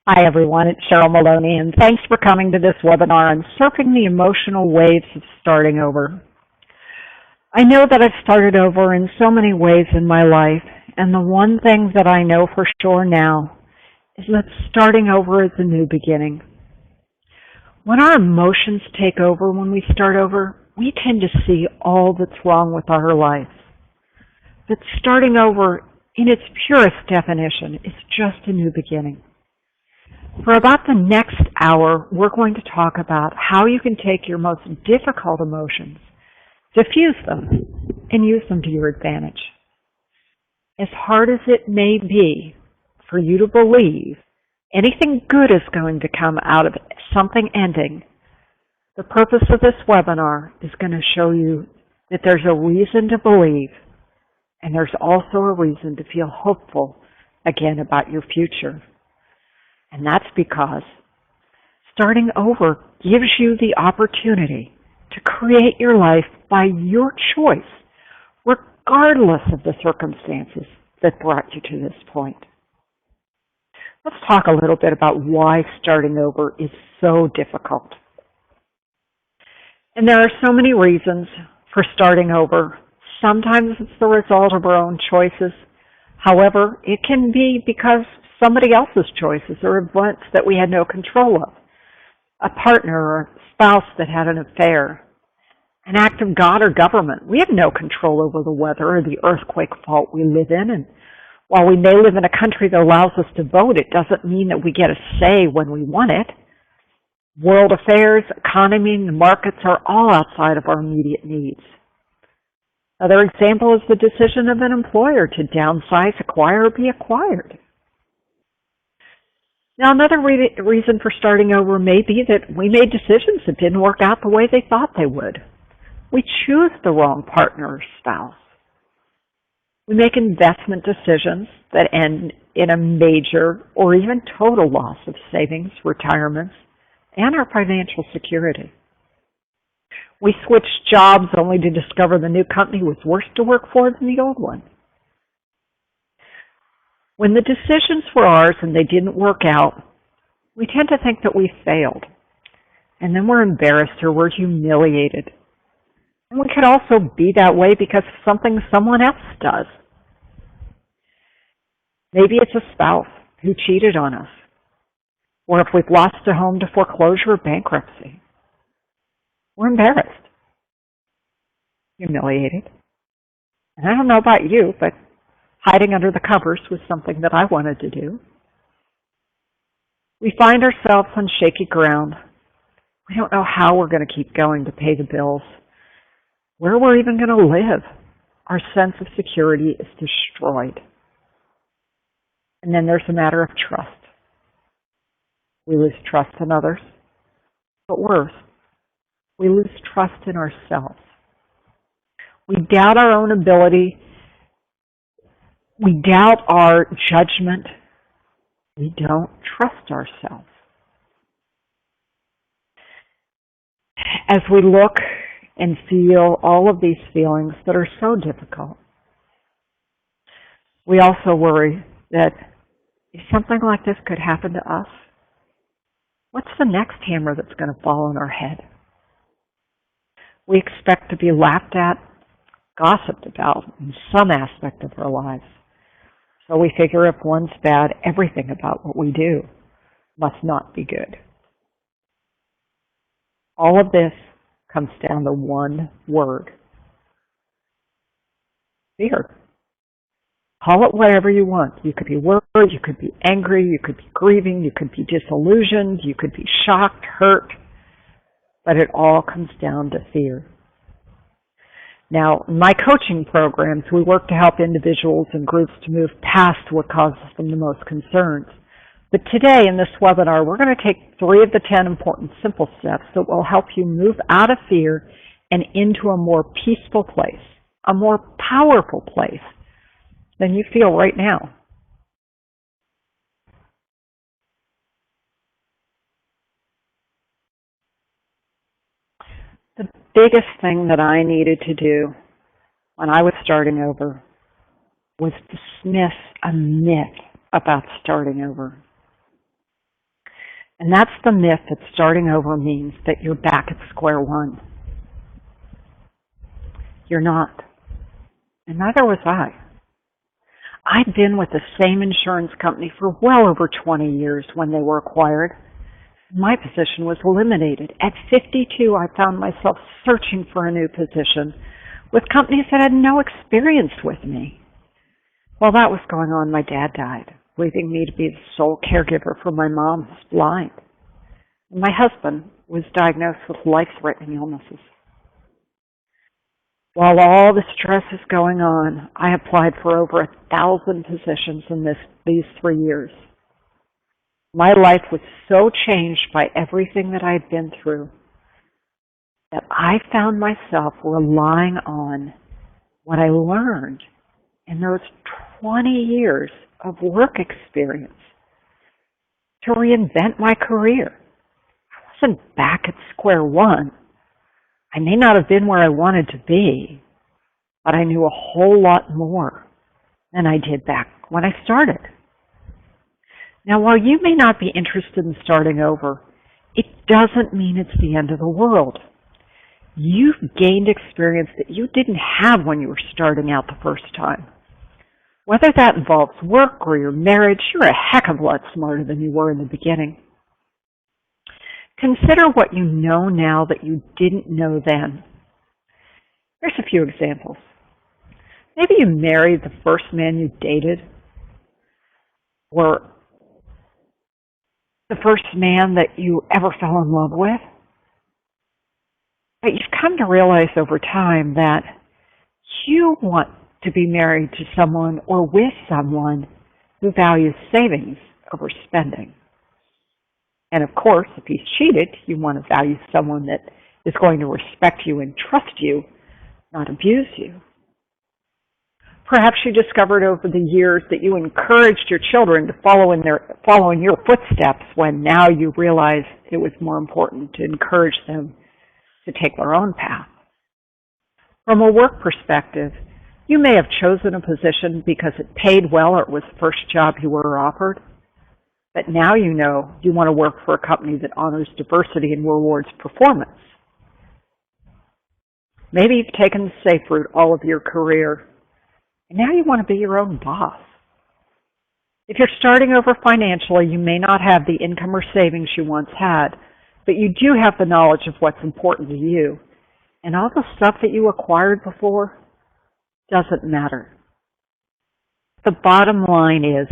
Hi everyone, it's Cheryl Maloney, and thanks for coming to this webinar on surfing the emotional waves of starting over. I know that I've started over in so many ways in my life, and the one thing that I know for sure now is that starting over is a new beginning. When our emotions take over when we start over, we tend to see all that's wrong with our life. But starting over, in its purest definition, is just a new beginning. For about the next hour, we're going to talk about how you can take your most difficult emotions, diffuse them, and use them to your advantage. As hard as it may be for you to believe anything good is going to come out of something ending, the purpose of this webinar is going to show you that there's a reason to believe, and there's also a reason to feel hopeful again about your future. And that's because starting over gives you the opportunity to create your life by your choice, regardless of the circumstances that brought you to this point. Let's talk a little bit about why starting over is so difficult. And there are so many reasons for starting over. Sometimes it's the result of our own choices. However, it can be because somebody else's choices or events that we had no control of. A partner or a spouse that had an affair. An act of God or government. We have no control over the weather or the earthquake fault we live in. And while we may live in a country that allows us to vote, it doesn't mean that we get a say when we want it. World affairs, economy, and the markets are all outside of our immediate needs. Another example is the decision of an employer to downsize, acquire, or be acquired. Now, another reason for starting over may be that we made decisions that didn't work out the way they thought they would. We choose the wrong partner or spouse. We make investment decisions that end in a major or even total loss of savings, retirements, and our financial security. We switch jobs only to discover the new company was worse to work for than the old one. When the decisions were ours and they didn't work out, we tend to think that we failed. And then we're embarrassed or we're humiliated. And we could also be that way because of something someone else does. Maybe it's a spouse who cheated on us. Or if we've lost a home to foreclosure or bankruptcy. We're embarrassed. Humiliated. And I don't know about you, but hiding under the covers was something that I wanted to do. We find ourselves on shaky ground. We don't know how we're going to keep going to pay the bills, where we're even going to live. Our sense of security is destroyed. And then there's a matter of trust. We lose trust in others, but worse, we lose trust in ourselves. We doubt our own ability. We doubt our judgment. We don't trust ourselves. As we look and feel all of these feelings that are so difficult, we also worry that if something like this could happen to us, what's the next hammer that's going to fall on our head? We expect to be laughed at, gossiped about in some aspect of our lives. So we figure if one's bad, everything about what we do must not be good. All of this comes down to one word: fear. Call it whatever you want. You could be worried, you could be angry, you could be grieving, you could be disillusioned, you could be shocked, hurt, but it all comes down to fear. Now, in my coaching programs, we work to help individuals and groups to move past what causes them the most concerns. But today, in this webinar, we're going to take 3 of the 10 important simple steps that will help you move out of fear and into a more peaceful place, a more powerful place than you feel right now. The biggest thing that I needed to do when I was starting over was dismiss a myth about starting over. And that's the myth that starting over means that you're back at square one. You're not. And neither was I. I'd been with the same insurance company for well over 20 years when they were acquired. My position was eliminated. At 52, I found myself searching for a new position with companies that had no experience with me. While that was going on, my dad died, leaving me to be the sole caregiver for my mom who's blind. And my husband was diagnosed with life-threatening illnesses. While all the stress is going on, I applied for over 1,000 positions in these 3 years. My life was so changed by everything that I had been through that I found myself relying on what I learned in those 20 years of work experience to reinvent my career. I wasn't back at square one. I may not have been where I wanted to be, but I knew a whole lot more than I did back when I started. Now, while you may not be interested in starting over, it doesn't mean it's the end of the world. You've gained experience that you didn't have when you were starting out the first time. Whether that involves work or your marriage, you're a heck of a lot smarter than you were in the beginning. Consider what you know now that you didn't know then. Here's a few examples. Maybe you married the first man you dated, or the first man that you ever fell in love with. But you've come to realize over time that you want to be married to someone or with someone who values savings over spending. And of course, if he's cheated, you want to value someone that is going to respect you and trust you, not abuse you. Perhaps you discovered over the years that you encouraged your children to follow in your footsteps when now you realize it was more important to encourage them to take their own path. From a work perspective, you may have chosen a position because it paid well or it was the first job you were offered. But now you know you want to work for a company that honors diversity and rewards performance. Maybe you've taken the safe route all of your career, and now you want to be your own boss. If you're starting over financially, you may not have the income or savings you once had, but you do have the knowledge of what's important to you. And all the stuff that you acquired before doesn't matter. The bottom line is,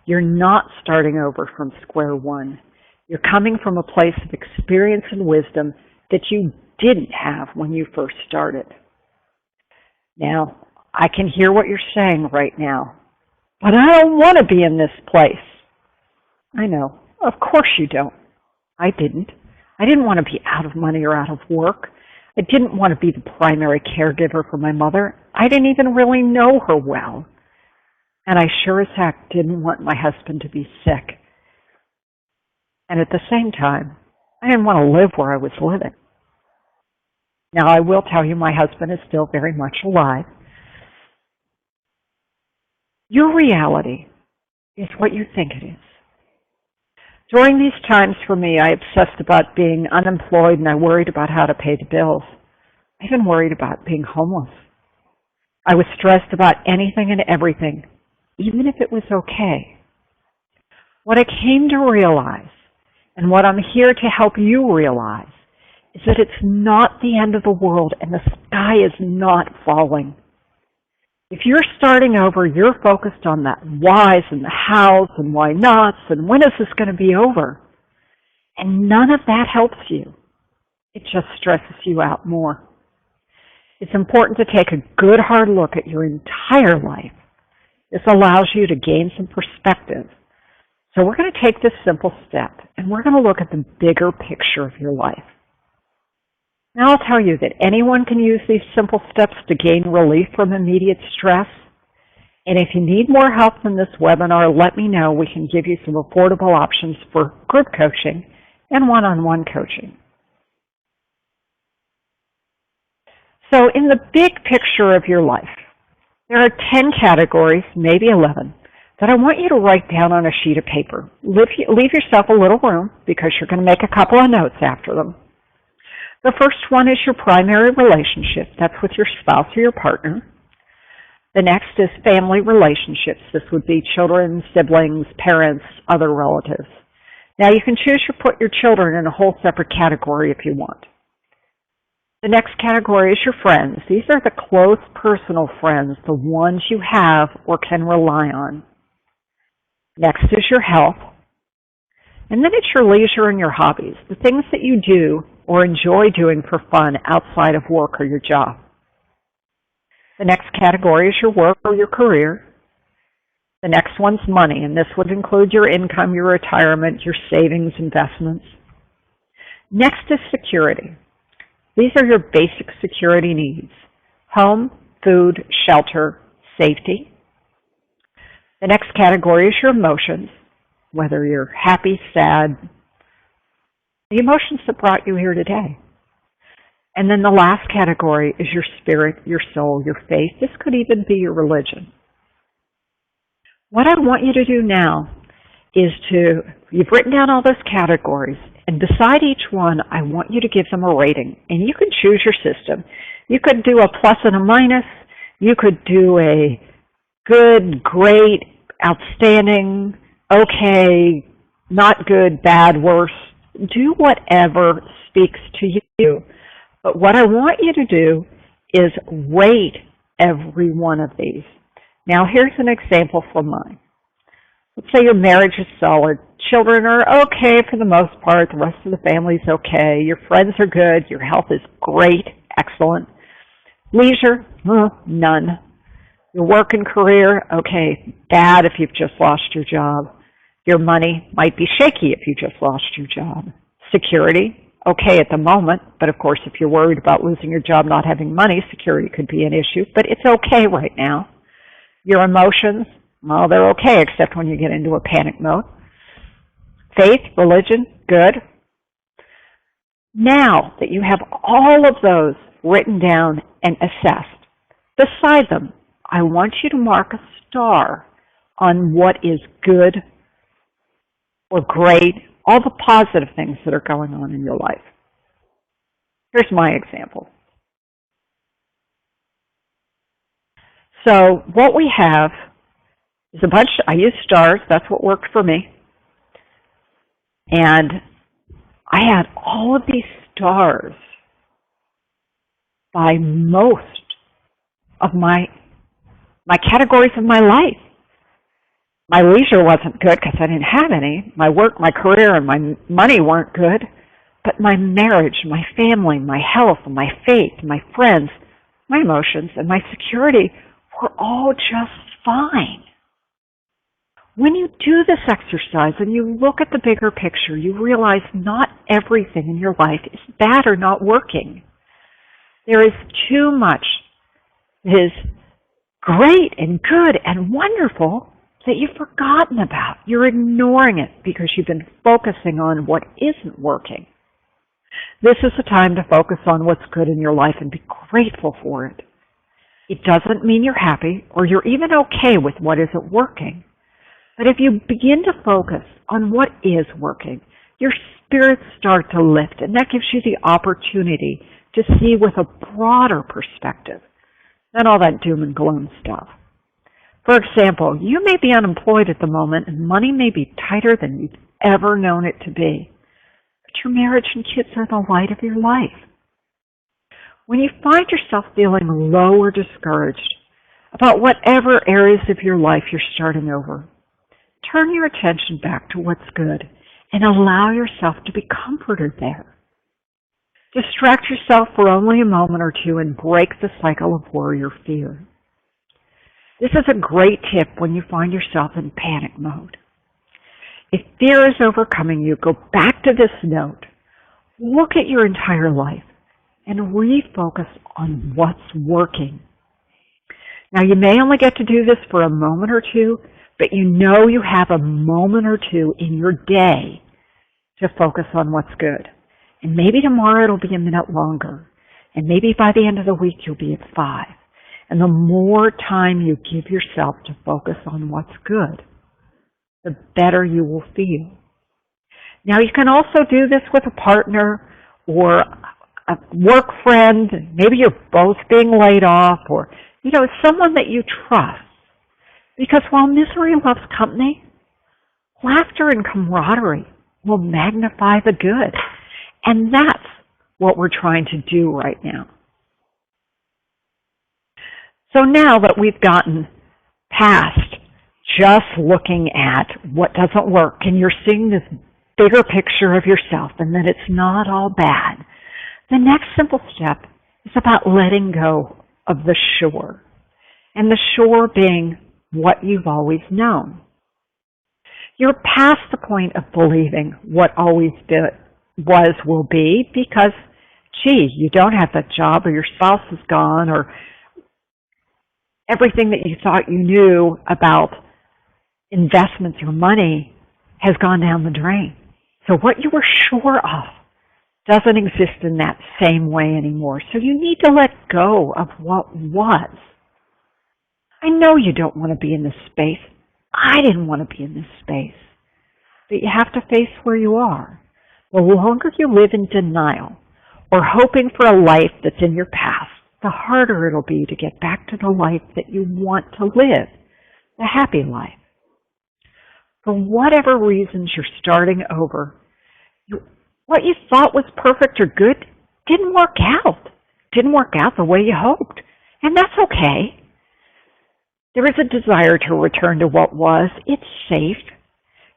you're not starting over from square one. You're coming from a place of experience and wisdom that you didn't have when you first started. Now, I can hear what you're saying right now, but I don't want to be in this place. I know. Of course you don't. I didn't. I didn't want to be out of money or out of work. I didn't want to be the primary caregiver for my mother. I didn't even really know her well. And I sure as heck didn't want my husband to be sick. And at the same time, I didn't want to live where I was living. Now, I will tell you my husband is still very much alive. Your reality is what you think it is. During these times for me, I obsessed about being unemployed and I worried about how to pay the bills. I even worried about being homeless. I was stressed about anything and everything, even if it was okay. What I came to realize, and what I'm here to help you realize, is that it's not the end of the world and the sky is not falling. If you're starting over, you're focused on the whys and the hows and why nots and when is this going to be over. And none of that helps you. It just stresses you out more. It's important to take a good hard look at your entire life. This allows you to gain some perspective. So we're going to take this simple step and we're going to look at the bigger picture of your life. Now I'll tell you that anyone can use these simple steps to gain relief from immediate stress. And if you need more help than this webinar, let me know. We can give you some affordable options for group coaching and one-on-one coaching. So in the big picture of your life, there are 10 categories, maybe 11, that I want you to write down on a sheet of paper. Leave yourself a little room because you're going to make a couple of notes after them. The first one is your primary relationship. That's with your spouse or your partner. The next is family relationships. This would be children, siblings, parents, other relatives. Now you can choose to put your children in a whole separate category if you want. The next category is your friends. These are the close personal friends, the ones you have or can rely on. Next is your health. And then it's your leisure and your hobbies, the things that you do or enjoy doing for fun outside of work or your job. The next category is your work or your career. The next one's money, and this would include your income, your retirement, your savings, investments. Next is security. These are your basic security needs: home, food, shelter, safety. The next category is your emotions, whether you're happy, sad, the emotions that brought you here today. And then the last category is your spirit, your soul, your faith. This could even be your religion. What I want you to do now is you've written down all those categories, and beside each one, I want you to give them a rating. And you can choose your system. You could do a plus and a minus. You could do a good, great, outstanding, okay, not good, bad, worse. Do whatever speaks to you. But what I want you to do is rate every one of these. Now, here's an example from mine. Let's say your marriage is solid. Children are okay for the most part. The rest of the family's okay. Your friends are good. Your health is great, excellent. Leisure, none. Your work and career, okay, bad if you've just lost your job. Your money might be shaky if you just lost your job. Security, okay at the moment, but of course if you're worried about losing your job, not having money, security could be an issue, but it's okay right now. Your emotions, well, they're okay except when you get into a panic mode. Faith, religion, good. Now that you have all of those written down and assessed, beside them, I want you to mark a star on what is good or great, all the positive things that are going on in your life. Here's my example. So what we have is a bunch, I use stars, that's what worked for me. And I had all of these stars by most of my categories of my life. My leisure wasn't good because I didn't have any. My work, my career, and my money weren't good. But my marriage, my family, my health, my faith, my friends, my emotions, and my security were all just fine. When you do this exercise and you look at the bigger picture, you realize not everything in your life is bad or not working. There is too much that is great and good and wonderful that you've forgotten about. You're ignoring it because you've been focusing on what isn't working. This is the time to focus on what's good in your life and be grateful for it. It doesn't mean you're happy or you're even okay with what isn't working. But if you begin to focus on what is working, your spirits start to lift, and that gives you the opportunity to see with a broader perspective than all that doom and gloom stuff. For example, you may be unemployed at the moment and money may be tighter than you've ever known it to be. But your marriage and kids are the light of your life. When you find yourself feeling low or discouraged about whatever areas of your life you're starting over, turn your attention back to what's good and allow yourself to be comforted there. Distract yourself for only a moment or two and break the cycle of worry or fear. This is a great tip when you find yourself in panic mode. If fear is overcoming you, go back to this note, look at your entire life, and refocus on what's working. Now, you may only get to do this for a moment or two, but you know you have a moment or two in your day to focus on what's good. And maybe tomorrow it'll be a minute longer. And maybe by the end of the week you'll be at 5. And the more time you give yourself to focus on what's good, the better you will feel. Now, you can also do this with a partner or a work friend. Maybe you're both being laid off, or, someone that you trust. Because while misery loves company, laughter and camaraderie will magnify the good. And that's what we're trying to do right now. So now that we've gotten past just looking at what doesn't work, and you're seeing this bigger picture of yourself and that it's not all bad, the next simple step is about letting go of the shore. And the shore being what you've always known. You're past the point of believing what always will be, because, you don't have that job, or your spouse is gone, or everything that you thought you knew about investments or money has gone down the drain. So what you were sure of doesn't exist in that same way anymore. So you need to let go of what was. I know you don't want to be in this space. I didn't want to be in this space. But you have to face where you are. The longer you live in denial or hoping for a life that's in your past, the harder it'll be to get back to the life that you want to live, the happy life. For whatever reasons you're starting over, what you thought was perfect or good didn't work out. Didn't work out the way you hoped. And that's okay. There is a desire to return to what was. It's safe.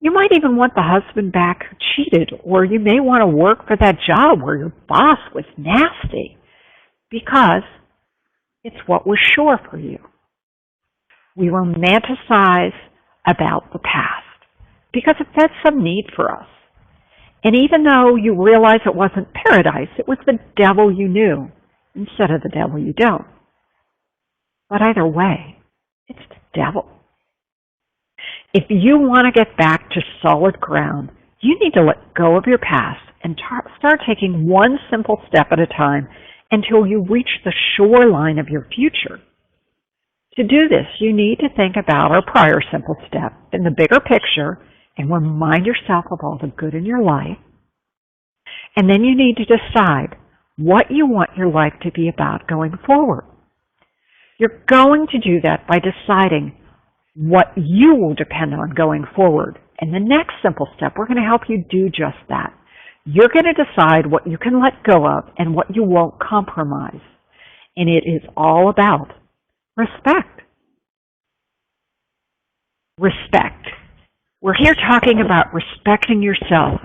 You might even want the husband back who cheated, or you may want to work for that job where your boss was nasty, because it's what was sure for you. We romanticize about the past because it fed some need for us. And even though you realize it wasn't paradise, it was the devil you knew instead of the devil you don't. But either way, it's the devil. If you want to get back to solid ground, you need to let go of your past and start taking one simple step at a time until you reach the shoreline of your future. To do this, you need to think about our prior simple step in the bigger picture and remind yourself of all the good in your life. And then you need to decide what you want your life to be about going forward. You're going to do that by deciding what you will depend on going forward. And the next simple step, we're going to help you do just that. You're going to decide what you can let go of and what you won't compromise. And it is all about respect. Respect. We're here talking about respecting yourself.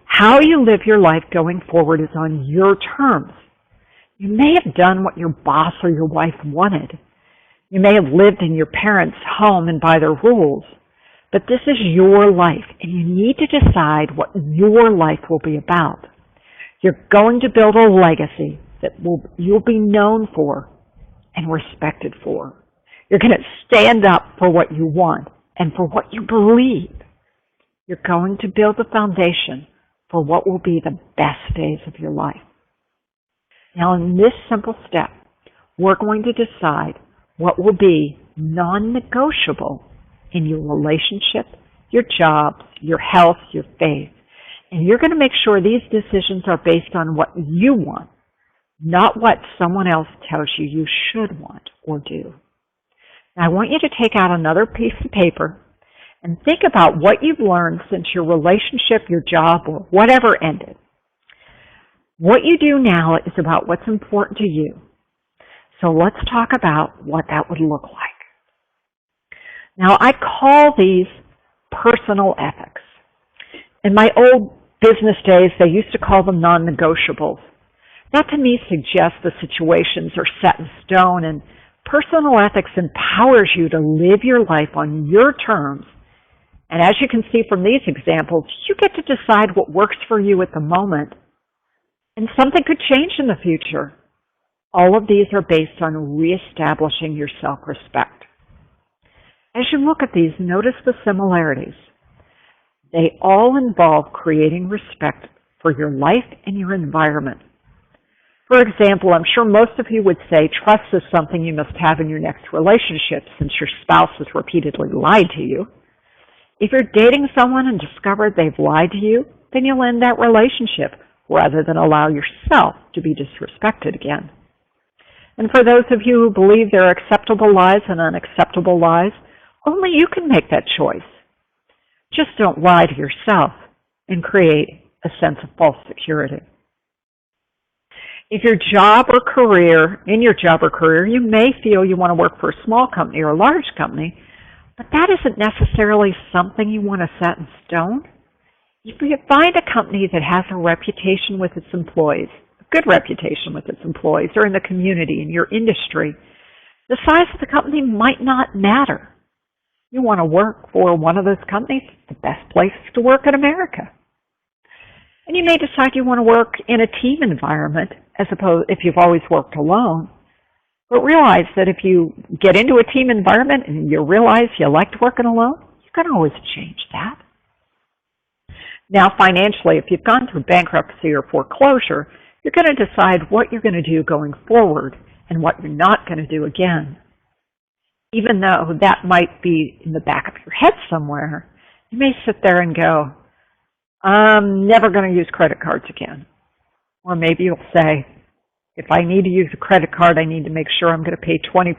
How you live your life going forward is on your terms. You may have done what your boss or your wife wanted. You may have lived in your parents' home and by their rules. But this is your life, and you need to decide what your life will be about. You're going to build a legacy that you'll be known for and respected for. You're going to stand up for what you want and for what you believe. You're going to build a foundation for what will be the best days of your life. Now, in this simple step, we're going to decide what will be non-negotiable in your relationship, your jobs, your health, your faith. And you're going to make sure these decisions are based on what you want, not what someone else tells you you should want or do. Now, I want you to take out another piece of paper and think about what you've learned since your relationship, your job, or whatever ended. What you do now is about what's important to you. So let's talk about what that would look like. Now, I call these personal ethics. In my old business days, they used to call them non-negotiables. That to me suggests the situations are set in stone, and personal ethics empowers you to live your life on your terms. And as you can see from these examples, you get to decide what works for you at the moment. And something could change in the future. All of these are based on reestablishing your self-respect. As you look at these, notice the similarities. They all involve creating respect for your life and your environment. For example, I'm sure most of you would say trust is something you must have in your next relationship since your spouse has repeatedly lied to you. If you're dating someone and discover they've lied to you, then you'll end that relationship rather than allow yourself to be disrespected again. And for those of you who believe there are acceptable lies and unacceptable lies, only you can make that choice. Just don't lie to yourself and create a sense of false security. In your job or career, you may feel you want to work for a small company or a large company, but that isn't necessarily something you want to set in stone. If you find a company that has a reputation with its employees, a good reputation with its employees, or in the community, in your industry, the size of the company might not matter. You want to work for one of those companies, the best place to work in America. And you may decide you want to work in a team environment as opposed if you've always worked alone. But realize that if you get into a team environment and you realize you liked working alone, you can always change that. Now, financially, if you've gone through bankruptcy or foreclosure, you're going to decide what you're going to do going forward and what you're not going to do again. Even though that might be in the back of your head somewhere, you may sit there and go, I'm never going to use credit cards again. Or maybe you'll say, if I need to use a credit card, I need to make sure I'm going to pay 20%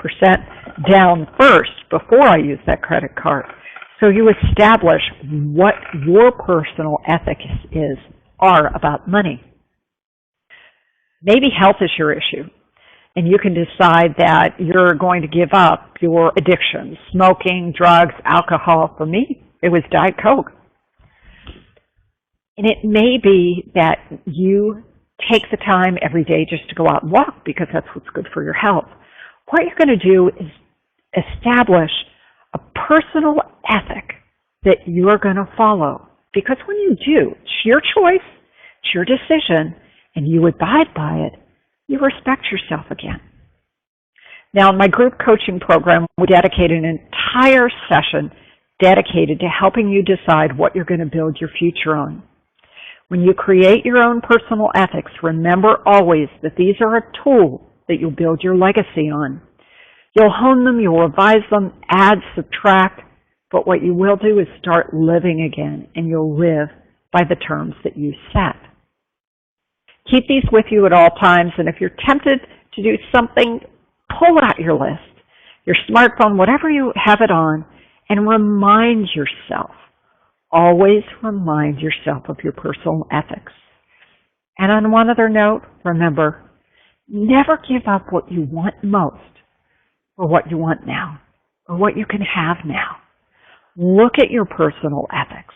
down first before I use that credit card. So you establish what your personal ethics are about money. Maybe health is your issue, and you can decide that you're going to give up your addictions, smoking, drugs, alcohol. For me, it was Diet Coke. And it may be that you take the time every day just to go out and walk because that's what's good for your health. What you're going to do is establish a personal ethic that you're going to follow. Because when you do, it's your choice, it's your decision, and you abide by it, you respect yourself again. Now, in my group coaching program, we dedicated an entire session dedicated to helping you decide what you're going to build your future on. When you create your own personal ethics, remember always that these are a tool that you'll build your legacy on. You'll hone them, you'll revise them, add, subtract, but what you will do is start living again, and you'll live by the terms that you set. Keep these with you at all times, and if you're tempted to do something, pull out your list, your smartphone, whatever you have it on, and remind yourself. Always remind yourself of your personal ethics. And on one other note, remember, never give up what you want most or what you want now or what you can have now. Look at your personal ethics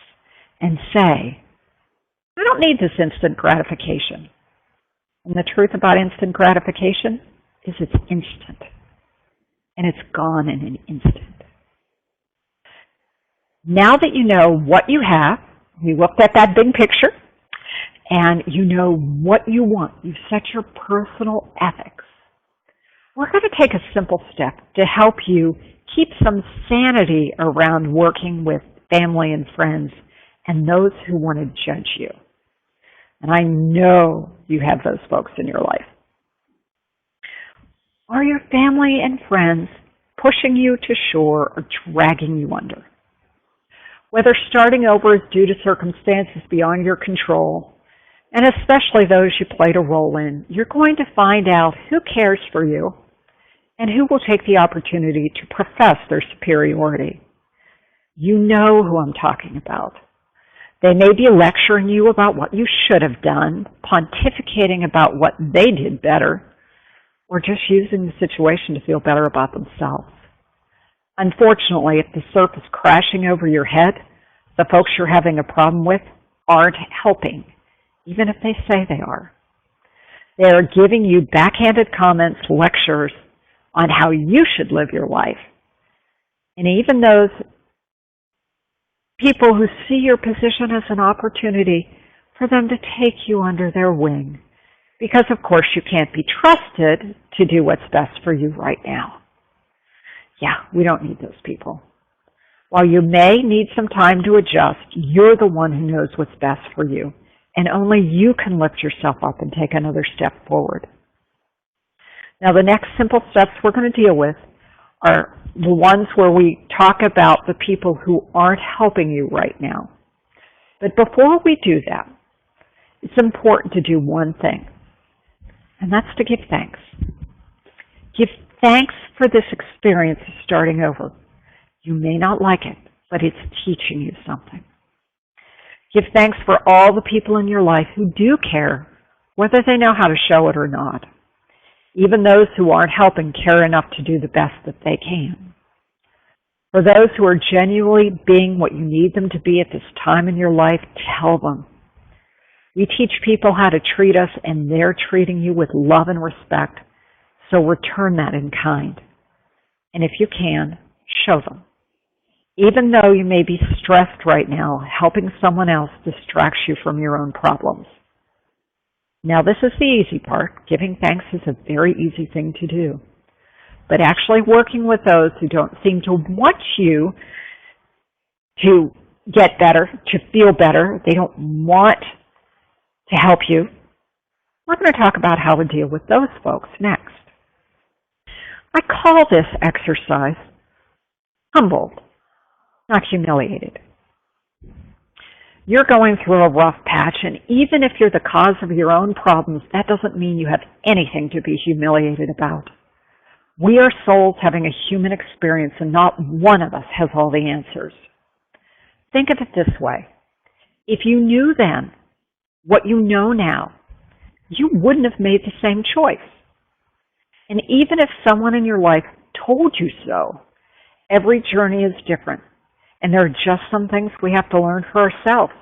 and say, I don't need this instant gratification. And the truth about instant gratification is it's instant. And it's gone in an instant. Now that you know what you have, you looked at that big picture, and you know what you want, you've set your personal ethics, we're going to take a simple step to help you keep some sanity around working with family and friends and those who want to judge you. And I know you have those folks in your life. Are your family and friends pushing you to shore or dragging you under? Whether starting over is due to circumstances beyond your control, and especially those you played a role in, you're going to find out who cares for you and who will take the opportunity to profess their superiority. You know who I'm talking about. They may be lecturing you about what you should have done, pontificating about what they did better, or just using the situation to feel better about themselves. Unfortunately, if the surf is crashing over your head, the folks you're having a problem with aren't helping, even if they say they are. They are giving you backhanded comments, lectures on how you should live your life. And even those people who see your position as an opportunity for them to take you under their wing, because of course you can't be trusted to do what's best for you right now. Yeah, we don't need those people. While you may need some time to adjust, you're the one who knows what's best for you, and only you can lift yourself up and take another step forward. Now, the next simple steps we're going to deal with are the ones where we talk about the people who aren't helping you right now. But before we do that, it's important to do one thing, and that's to give thanks. Give thanks for this experience of starting over. You may not like it, but it's teaching you something. Give thanks for all the people in your life who do care, whether they know how to show it or not. Even those who aren't helping care enough to do the best that they can. For those who are genuinely being what you need them to be at this time in your life, tell them. We teach people how to treat us, and they're treating you with love and respect, so return that in kind. And if you can, show them. Even though you may be stressed right now, helping someone else distracts you from your own problems. Now, this is the easy part. Giving thanks is a very easy thing to do. But actually working with those who don't seem to want you to get better, to feel better, they don't want to help you, we're going to talk about how to deal with those folks next. I call this exercise humbled, not humiliated. You're going through a rough patch, and even if you're the cause of your own problems, that doesn't mean you have anything to be humiliated about. We are souls having a human experience, and not one of us has all the answers. Think of it this way. If you knew then what you know now, you wouldn't have made the same choice. And even if someone in your life told you so, every journey is different. And there are just some things we have to learn for ourselves,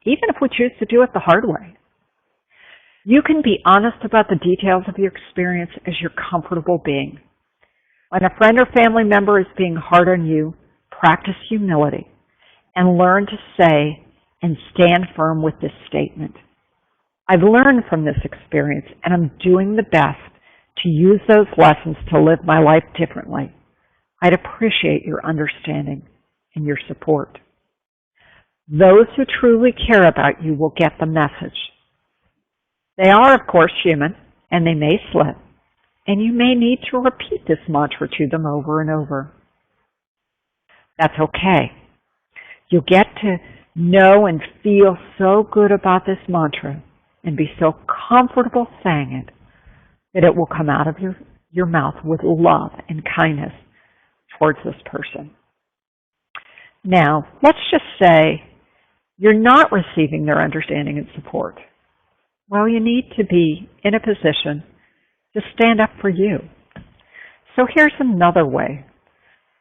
even if we choose to do it the hard way. You can be honest about the details of your experience as you're comfortable being. When a friend or family member is being hard on you, practice humility and learn to say and stand firm with this statement. I've learned from this experience, and I'm doing the best to use those lessons to live my life differently. I'd appreciate your understanding and your support. Those who truly care about you will get the message. They are, of course, human, and they may slip, and you may need to repeat this mantra to them over and over. That's okay. You'll get to know and feel so good about this mantra and be so comfortable saying it that it will come out of your mouth with love and kindness towards this person. Now, let's just say you're not receiving their understanding and support. Well, you need to be in a position to stand up for you. So here's another way,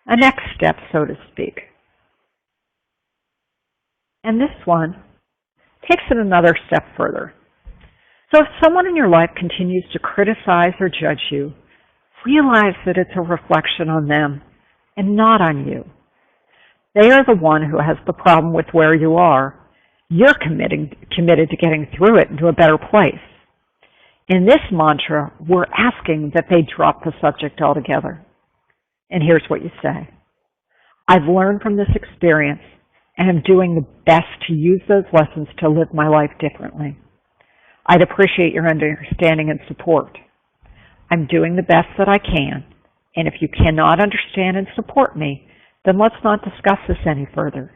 a next step, so to speak. And this one takes it another step further. So if someone in your life continues to criticize or judge you, realize that it's a reflection on them and not on you. They are the one who has the problem with where you are. You're committed to getting through it into a better place. In this mantra, we're asking that they drop the subject altogether. And here's what you say. I've learned from this experience, and I'm doing the best to use those lessons to live my life differently. I'd appreciate your understanding and support. I'm doing the best that I can, and if you cannot understand and support me, then let's not discuss this any further.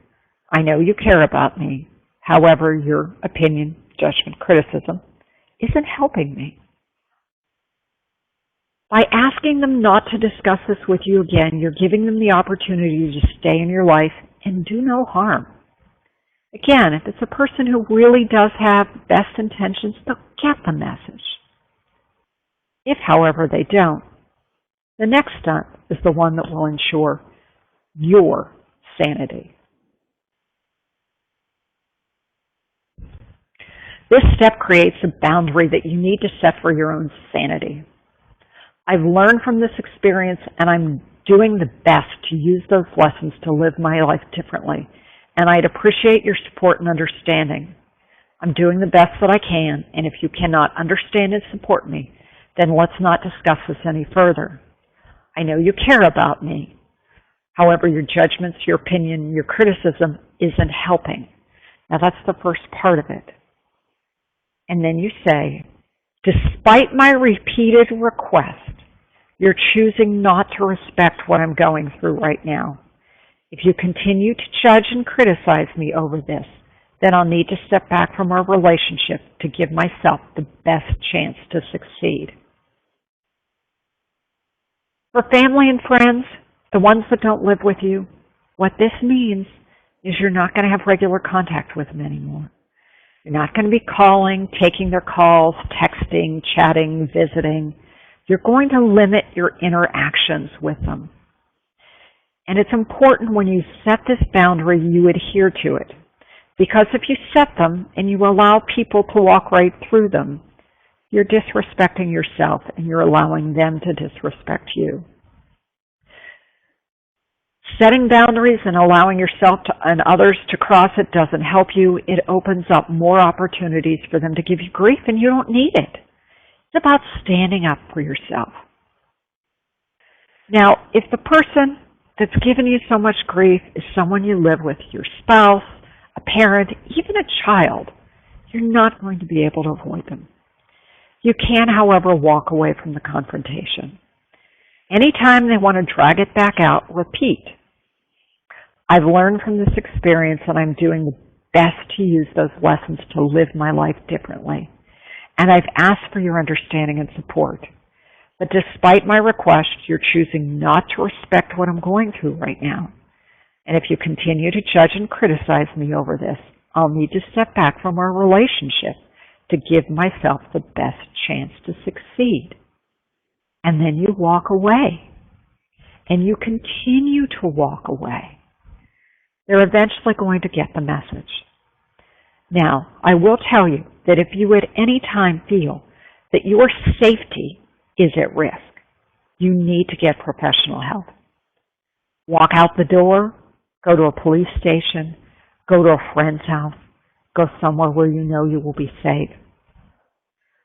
I know you care about me. However, your opinion, judgment, criticism isn't helping me. By asking them not to discuss this with you again, you're giving them the opportunity to stay in your life and do no harm. Again, if it's a person who really does have best intentions, they'll get the message. If, however, they don't, the next step is the one that will ensure your sanity. This step creates a boundary that you need to set for your own sanity. I've learned from this experience, and I'm doing the best to use those lessons to live my life differently, and I'd appreciate your support and understanding. I'm doing the best that I can, and if you cannot understand and support me, then let's not discuss this any further. I know you care about me. However, your judgments, your opinion, your criticism isn't helping. Now, that's the first part of it. And then you say, despite my repeated request, You're choosing not to respect what I'm going through right now. If you continue to judge and criticize me over this, then I'll need to step back from our relationship to give myself the best chance to succeed. For family and friends, the ones that don't live with you, what this means is you're not going to have regular contact with them anymore. You're not going to be calling, taking their calls, texting, chatting, visiting. You're going to limit your interactions with them. And it's important when you set this boundary, you adhere to it. Because if you set them and you allow people to walk right through them, you're disrespecting yourself and you're allowing them to disrespect you. Setting boundaries and allowing yourself and others to cross it doesn't help you. It opens up more opportunities for them to give you grief, and you don't need it. It's about standing up for yourself. Now, if the person that's given you so much grief is someone you live with, your spouse, a parent, even a child, you're not going to be able to avoid them. You can, however, walk away from the confrontation. Anytime they want to drag it back out, repeat. I've learned from this experience and I'm doing the best to use those lessons to live my life differently. And I've asked for your understanding and support. But despite my request, you're choosing not to respect what I'm going through right now. And if you continue to judge and criticize me over this, I'll need to step back from our relationship to give myself the best chance to succeed. And then you walk away. And you continue to walk away. They're eventually going to get the message. Now, I will tell you that if you at any time feel that your safety is at risk, you need to get professional help. Walk out the door, go to a police station, go to a friend's house, go somewhere where you know you will be safe.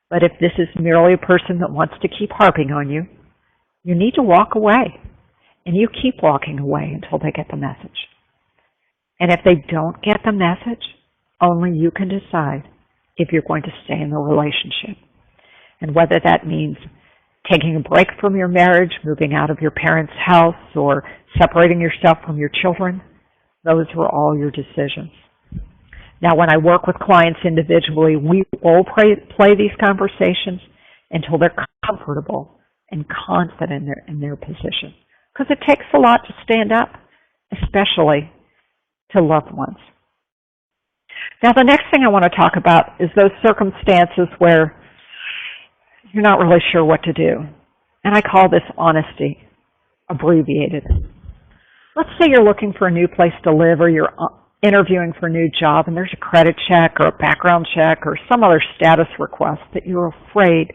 But if this is merely a person that wants to keep harping on you, you need to walk away. And you keep walking away until they get the message. And if they don't get the message, only you can decide if you're going to stay in the relationship. And whether that means taking a break from your marriage, moving out of your parents' house, or separating yourself from your children, those are all your decisions. Now, when I work with clients individually, we all play these conversations until they're comfortable and confident in their position. Because it takes a lot to stand up, especially to loved ones. Now, the next thing I want to talk about is those circumstances where you're not really sure what to do. And I call this honesty, abbreviated. Let's say you're looking for a new place to live or you're interviewing for a new job and there's a credit check or a background check or some other status request that you're afraid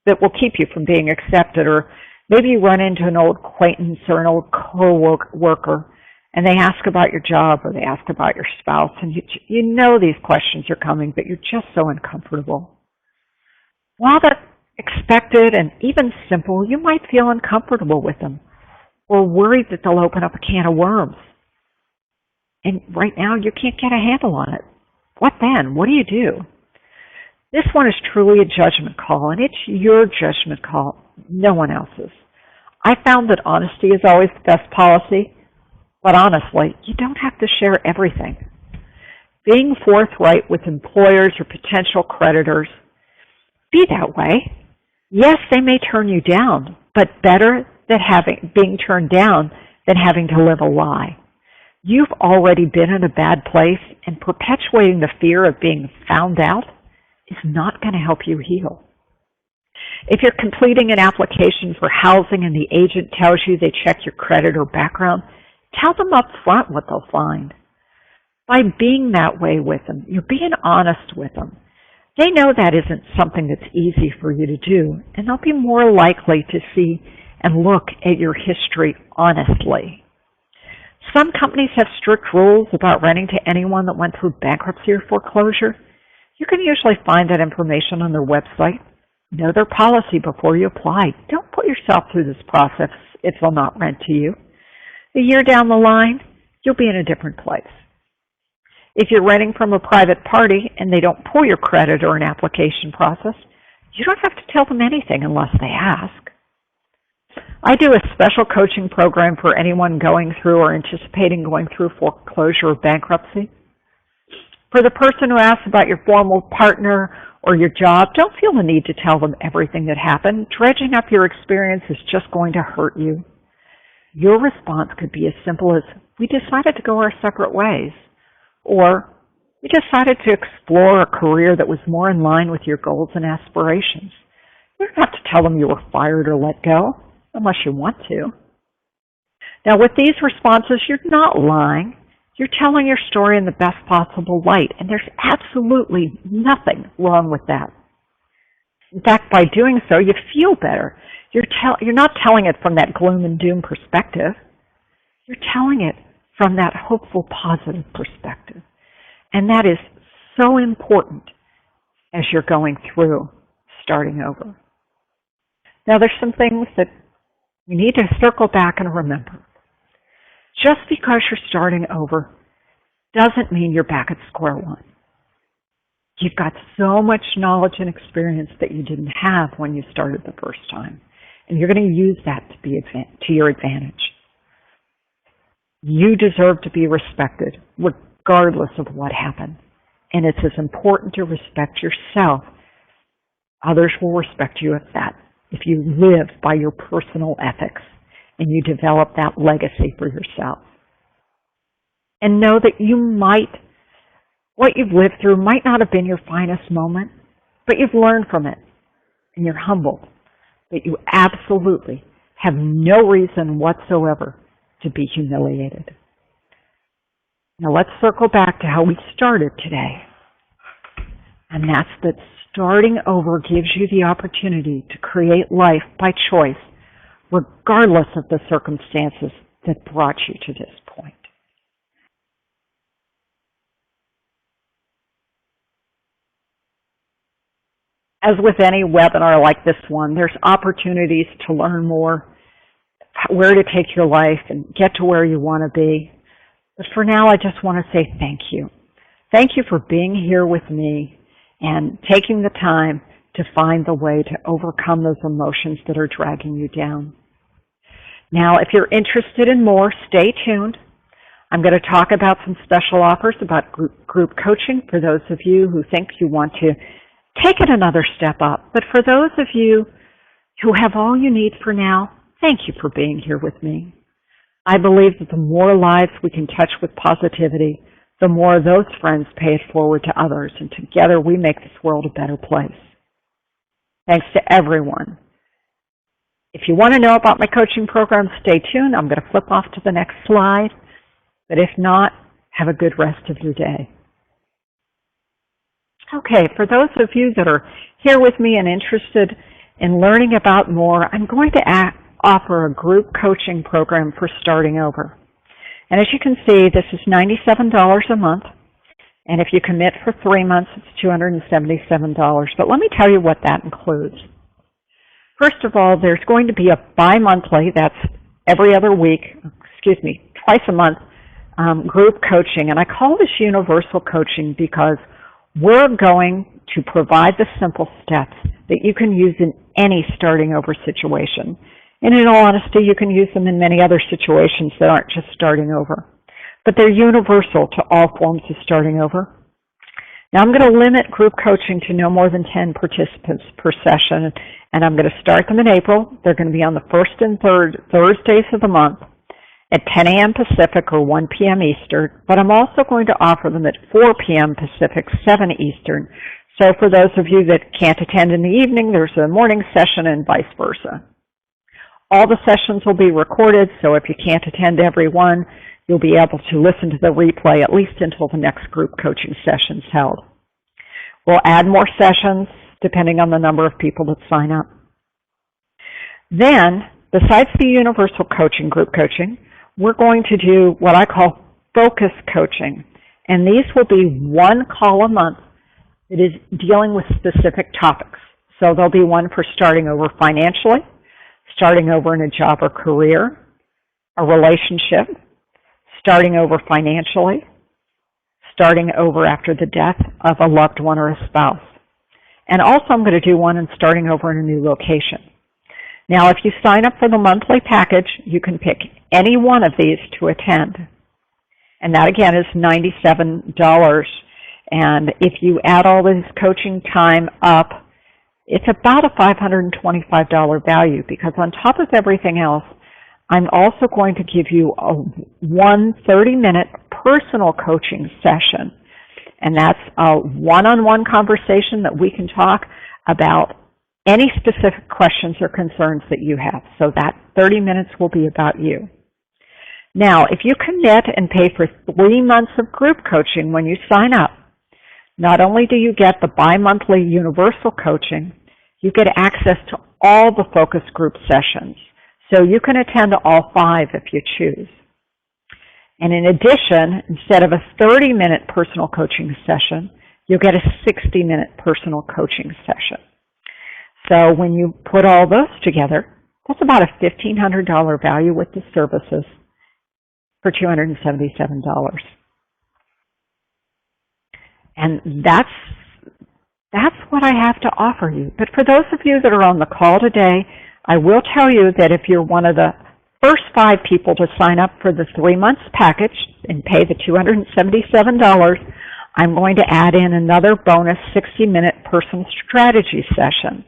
that will keep you from being accepted. Or maybe you run into an old acquaintance or an old co-worker and they ask about your job or they ask about your spouse, and you know these questions are coming, but you're just so uncomfortable. While they're expected and even simple, you might feel uncomfortable with them or worried that they'll open up a can of worms. And right now, you can't get a handle on it. What then? What do you do? This one is truly a judgment call, and it's your judgment call, no one else's. I found that honesty is always the best policy, but honestly, you don't have to share everything. Being forthright with employers or potential creditors, be that way. Yes, they may turn you down, but better than being turned down than having to live a lie. You've already been in a bad place, and perpetuating the fear of being found out is not going to help you heal. If you're completing an application for housing and the agent tells you they check your credit or background, tell them up front what they'll find. By being that way with them, you're being honest with them. They know that isn't something that's easy for you to do, and they'll be more likely to see and look at your history honestly. Some companies have strict rules about renting to anyone that went through bankruptcy or foreclosure. You can usually find that information on their website. Know their policy before you apply. Don't put yourself through this process if they'll not rent to you. A year down the line, you'll be in a different place. If you're renting from a private party and they don't pull your credit or an application process, you don't have to tell them anything unless they ask. I do a special coaching program for anyone going through or anticipating going through foreclosure or bankruptcy. For the person who asks about your former partner or your job, don't feel the need to tell them everything that happened. Dredging up your experience is just going to hurt you. Your response could be as simple as, we decided to go our separate ways, or we decided to explore a career that was more in line with your goals and aspirations. You don't have to tell them you were fired or let go, unless you want to. Now, with these responses, you're not lying. You're telling your story in the best possible light, and there's absolutely nothing wrong with that. In fact, by doing so, you feel better. You're not telling it from that gloom and doom perspective. You're telling it from that hopeful, positive perspective. And that is so important as you're going through starting over. Now, there's some things that you need to circle back and remember. Just because you're starting over doesn't mean you're back at square one. You've got so much knowledge and experience that you didn't have when you started the first time. And you're going to use that to your advantage. You deserve to be respected, regardless of what happened. And it's as important to respect yourself. Others will respect you if you live by your personal ethics and you develop that legacy for yourself. And know that what you've lived through might not have been your finest moment, but you've learned from it and you're humbled. That you absolutely have no reason whatsoever to be humiliated. Now let's circle back to how we started today. And that's that starting over gives you the opportunity to create life by choice, regardless of the circumstances that brought you to this point. As with any webinar like this one, there's opportunities to learn more, where to take your life and get to where you want to be. But for now, I just want to say thank you. Thank you for being here with me and taking the time to find the way to overcome those emotions that are dragging you down. Now, if you're interested in more, stay tuned. I'm going to talk about some special offers about group coaching for those of you who think you want to take it another step up. But for those of you who have all you need for now, thank you for being here with me. I believe that the more lives we can touch with positivity, the more those friends pay it forward to others, and together we make this world a better place. Thanks to everyone. If you want to know about my coaching program, stay tuned. I'm going to flip off to the next slide. But if not, have a good rest of your day. Okay, for those of you that are here with me and interested in learning about more, I'm going to offer a group coaching program for starting over. And as you can see, this is $97 a month. And if you commit for 3 months, it's $277. But let me tell you what that includes. First of all, there's going to be a bi-monthly, that's every other week, twice a month, group coaching. And I call this universal coaching because we're going to provide the simple steps that you can use in any starting over situation. And in all honesty, you can use them in many other situations that aren't just starting over. But they're universal to all forms of starting over. Now I'm going to limit group coaching to no more than 10 participants per session, and I'm going to start them in April. They're going to be on the first and third Thursdays of the month at 10 a.m. Pacific or 1 p.m. Eastern, but I'm also going to offer them at 4 p.m. Pacific, 7 Eastern. So for those of you that can't attend in the evening, there's a morning session and vice versa. All the sessions will be recorded, so if you can't attend every one, you'll be able to listen to the replay at least until the next group coaching session's held. We'll add more sessions depending on the number of people that sign up. Then, besides the universal coaching, group coaching, we're going to do what I call focus coaching. And these will be one call a month that is dealing with specific topics. So there'll be one for starting over financially, starting over in a job or career, a relationship, starting over financially, starting over after the death of a loved one or a spouse. And also I'm going to do one on starting over in a new location. Now, if you sign up for the monthly package, you can pick any one of these to attend. And that, again, is $97. And if you add all this coaching time up, it's about a $525 value, because on top of everything else, I'm also going to give you one 30-minute personal coaching session. And that's a one-on-one conversation that we can talk about any specific questions or concerns that you have. So that 30 minutes will be about you. Now, if you commit and pay for 3 months of group coaching when you sign up, not only do you get the bi-monthly universal coaching, you get access to all the focus group sessions. So you can attend all 5 if you choose. And in addition, instead of a 30-minute personal coaching session, you'll get a 60-minute personal coaching session. So when you put all those together, that's about a $1,500 value with the services for $277. And that's what I have to offer you. But for those of you that are on the call today, I will tell you that if you're one of the first 5 people to sign up for the 3 months package and pay the $277, I'm going to add in another bonus 60-minute personal strategy session.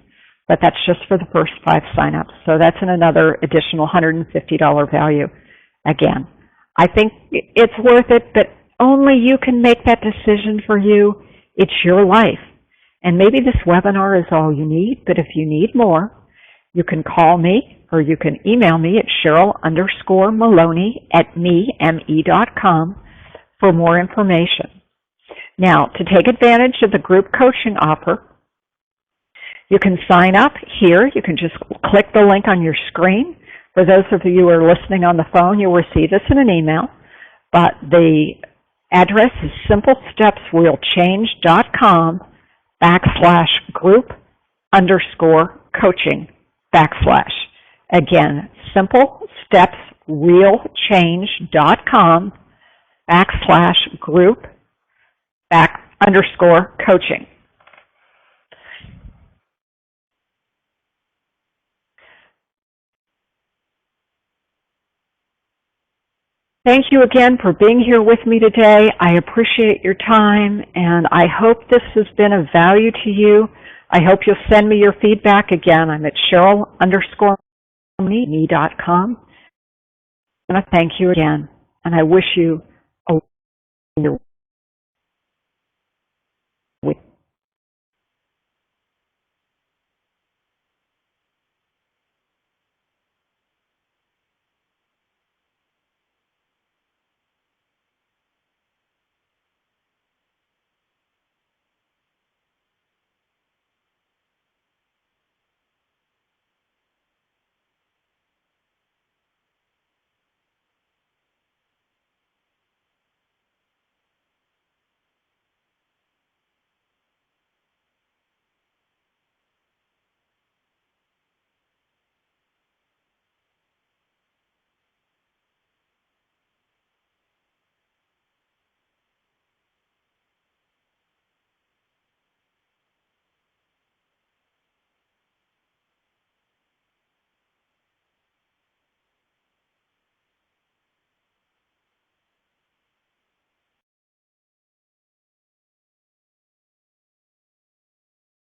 But that's just for the first 5 signups. So that's another additional $150 value. Again, I think it's worth it, but only you can make that decision for you. It's your life. And maybe this webinar is all you need, but if you need more, you can call me or you can email me at Cheryl_Maloney@me.com for more information. Now, to take advantage of the group coaching offer, you can sign up here. You can just click the link on your screen. For those of you who are listening on the phone, you'll receive this in an email. But the address is simplestepsrealchange.com/group_coaching/. Again, simplestepsrealchange.com/group_coaching. Thank you again for being here with me today. I appreciate your time, and I hope this has been of value to you. I hope you'll send me your feedback. Again, I'm at Cheryl_me.com. And I thank you again, and I wish you a wonderful